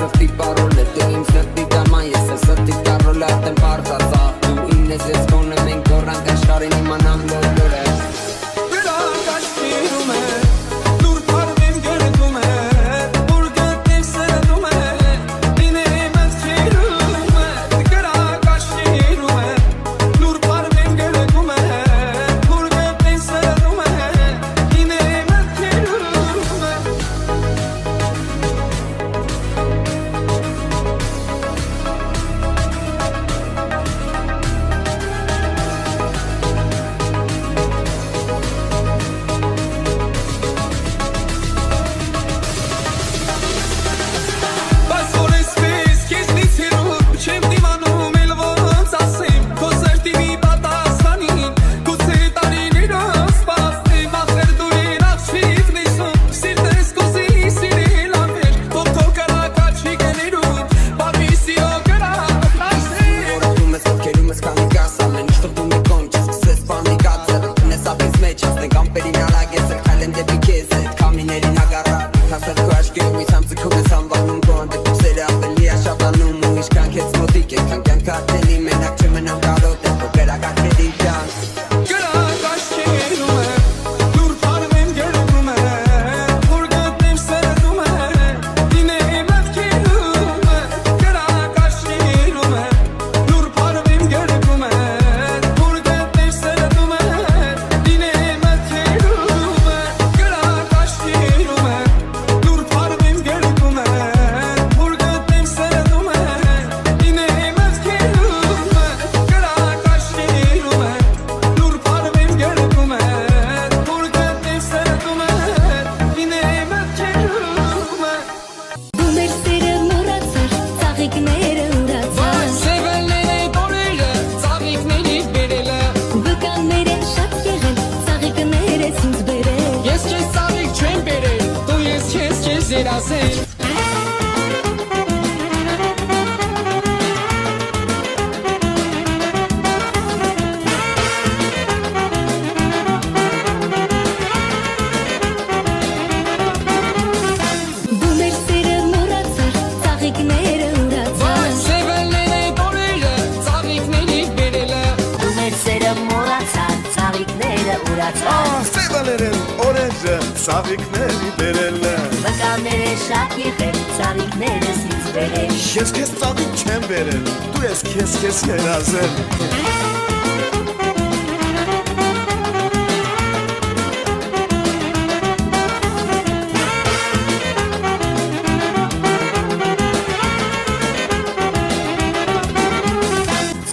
sırtı parole Deyim sırtı daman yese sırtı karole Atem partasa Tu inne ses kone men korran kaşkarin imanam lolore Bırak kaşkirume Dur parvim gördüme Burgıt nefsedume Dinemet kirume Bırak kaşkirume Dur parvim gördüme Burgıt nefsedume Dinemet kirume Սևալերեն օրենջը ծաղիկների բերել Վկաները շատ եղել, ծաղիկները ինձ բերել Ես քեզ ծաղիկ չեմ բերել, դու ես քեզ երազել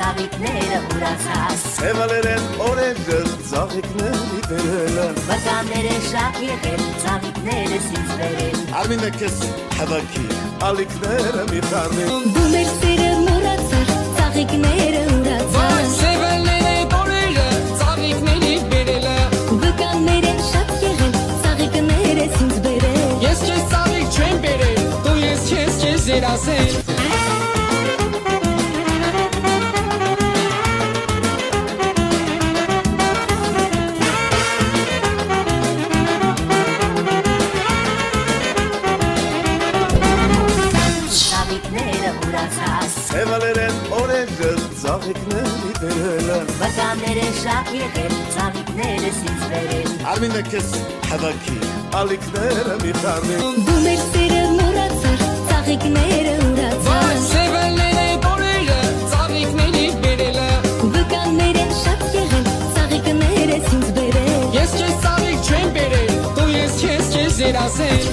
Ծաղիկները ուրացած Սևալերեն օրենջը ծաղիկների բերել Վկաները շատ եղել, ծաղիկները ինձ բերել Արմինը քեզ հավաքի, ալիքները մի խառնի Դու մեր սերը մոռացար, ծաղիկները ուրացած Սևալները տորերը ծաղիկների բերելը Վկաները շատ եղել, ծաղիկները ինձ բերել Ես քեզ ծաղիկ չեմ բերել Դու ես քեզ երազել Սևալերեն օրենջը ծաղիկների բերել Վկաները շատ եղել, ծաղիկները ինձ բերել Արմինը քեզ հավաքի, ալիքները մի խառնի Դու մեր սերը մոռացար, ծաղիկները ուրացած Սևալները տորերը ծաղիկների բերելը Վկաները շատ եղել, ծաղիկները ինձ բերել Ես քեզ ծաղիկ չեմ բերել Դու ես քեզ երազել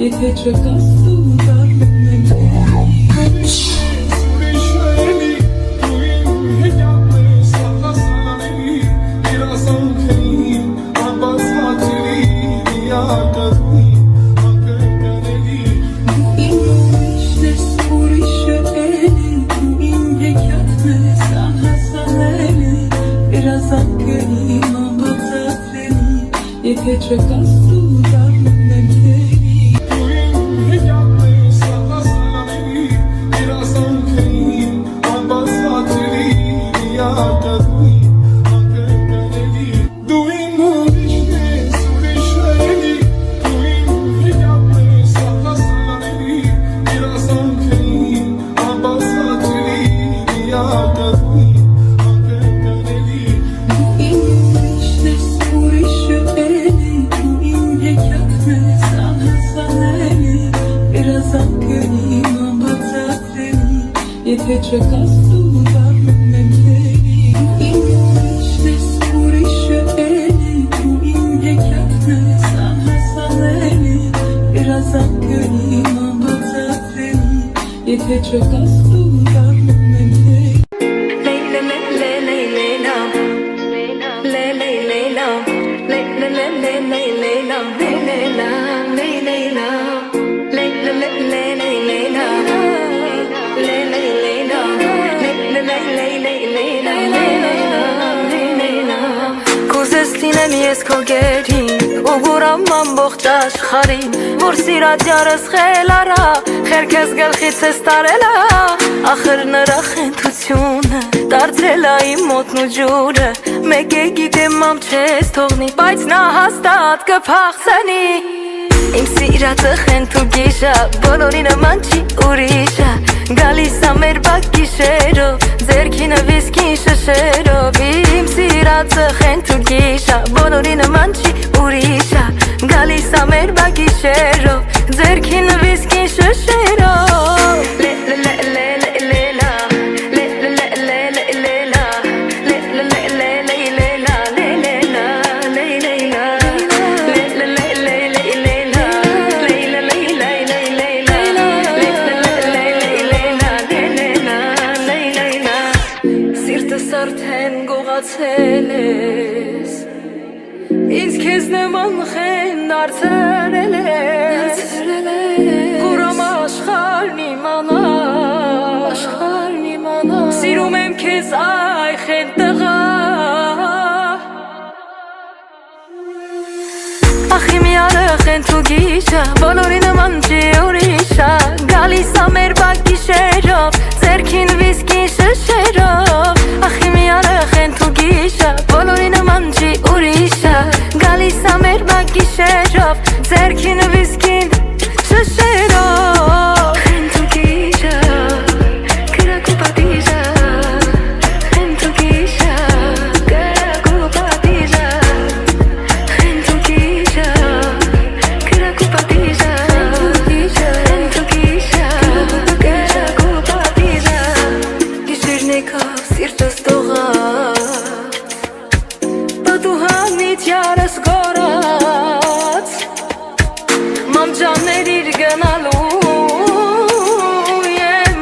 Եթե չկաս դու դառնում եմ Ուրիշների դու իմ հետյալ ես աղասանանի Իրազանքերի անբացատերի միակատի անկրկաների Դու իմ ուրիշն ես ուրիշը էլի Դու իմ հետյալ ես աղասանանի Իրազանքերի անբացատերի Եթե չկաս դու դառնում եմ Ալիքները Եթե չկասում վարում եմ տերի Ինչպես ուրիշը էլի Ու իմ հեքիաթն ես անհասանելի Երազանքը իմ անբացատրելի Եթե չկասում վարում եմ տերի Կուզեստին եմ ես քո գերին ու գուրամ ամբողջ աշխարհին որ սիրած յարս խելարա խերքես գլխից ես տարելա ախր նրա խենթությունը դարձել է իմ մոտն ու ջուրը մեկ է գիտեմ ամ չես թողնի բայց նա հաստատ կփախցնի Իմ սիրածը խենթ ու գիշա բոլորի նման չի ուրիշա Գալիս ա մեր բակ գիշերով ձերքինը վիսկին շշերով Իմ սիրածը խենթ ու գիշա բոլորի նման չի ուրիշա Գալիս ա մեր բակ գիշերով ձերքինը վիսկին շշերով Արդեն գողացել ես Ինձ քեզ նման խեն դարձրել ես Կուրամ աշխարհն իմանա Սիրում եմ քեզ այ խեն տղա Ախ իմ յարը խենթ ու գիշա Բոլորի նման չի ուրիշա Գալիս ա մեր բակ գիշերով Ձերքին վիսկին շշերով Ախ իմ յարը խենթ ու գիշա Բոլորի նման չի ուրիշա Գալիս ա մեր բակ գիշերով Ձերքին վիսկին շշերով Խենթ ու գիշա Կրակ ու պատիժա Խենթ ու գիշա Կրակ ու պատիժա Խենթ ու գիշա Կրակ ու պատիժա Խենթ ու գիշա Կրակ ու պատիժա Գիշերն եկավ սիրտս տողաց Պատուհանից յարս գորած Մամջաններ իր գնալու եմ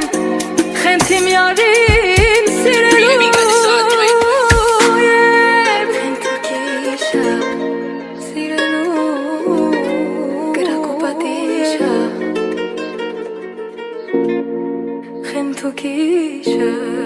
Խենթ իմ յարին սիրելու եմ Խենթ ու գիշա սիրելու Կրակ ու պատիժա Խենթ ու գիշա